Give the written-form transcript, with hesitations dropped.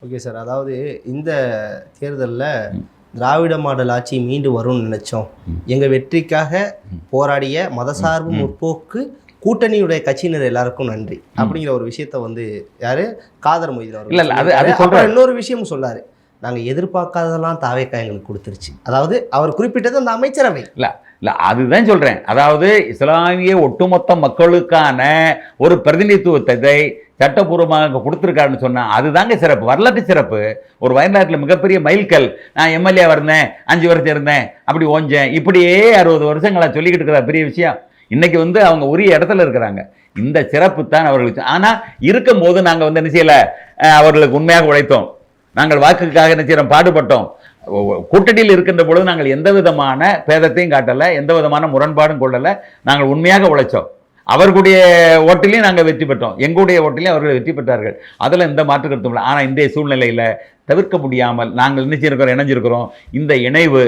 Okay sir. அதாவது இந்த தேர்தலில் திராவிட மாடல் ஆட்சி மீண்டு வரும்னு நினைச்சோம். எங்க வெற்றிக்காக போராடிய மதசார்பு முற்போக்கு கூட்டணியுடைய கட்சியினர் எல்லாருக்கும் நன்றி அப்படிங்கிற ஒரு விஷயத்த வந்து யாரு காதர் மொய்தீன் அவர்கள். அப்புறம் இன்னொரு விஷயம் சொல்லாரு, நாங்கள் எதிர்பார்க்காததெல்லாம் தாவேக்கா எங்களுக்கு கொடுத்துருச்சு. அதாவது அவர் குறிப்பிட்டது அந்த அமைச்சரவை இல்லை அதுதான் சொல்கிறேன். அதாவது இஸ்லாமிய ஒட்டுமொத்த மக்களுக்கான ஒரு பிரதிநிதித்துவத்தை சட்டப்பூர்வமாக கொடுத்துருக்காருன்னு சொன்னால் அதுதாங்க சிறப்பு, வரலாற்று சிறப்பு. ஒரு வயநாட்டில் மிகப்பெரிய மைல்கல். நான் எம்எல்ஏ இருந்தேன், 5 வருஷம் இருந்தேன், அப்படி ஓஞ்சேன், இப்படியே 60 வருஷங்களா சொல்லிக்கிட்டு இருக்கிற பெரிய விஷயம். இன்னைக்கு வந்து அவங்க உரிய இடத்துல இருக்கிறாங்க. இந்த சிறப்பு தான் அவர்களுக்கு. ஆனால் இருக்கும்போது நாங்கள் வந்து என்ன செய்யலை, அவர்களுக்கு உண்மையாக உழைத்தோம். நாங்கள் வாக்குக்காக என்ன செய்கிறோம், பாடுபட்டோம். கூட்டணியில் இருக்கின்ற பொழுது நாங்கள் எந்த விதமான பேதத்தையும் காட்டலை, எந்த விதமான முரண்பாடும் கொள்ளலை. நாங்கள் உண்மையாக உழைச்சோம். அவர்களுடைய ஓட்டிலையும் நாங்கள் வெற்றி பெற்றோம், எங்களுடைய ஓட்டிலையும் அவர்கள் வெற்றி பெற்றார்கள். அதில் எந்த மாற்று கருத்தும் இல்லை. ஆனால் இன்றைய சூழ்நிலையில் தவிர்க்க முடியாமல் நாங்கள் இணைஞ்சிருக்கிறோம். இந்த இணைவு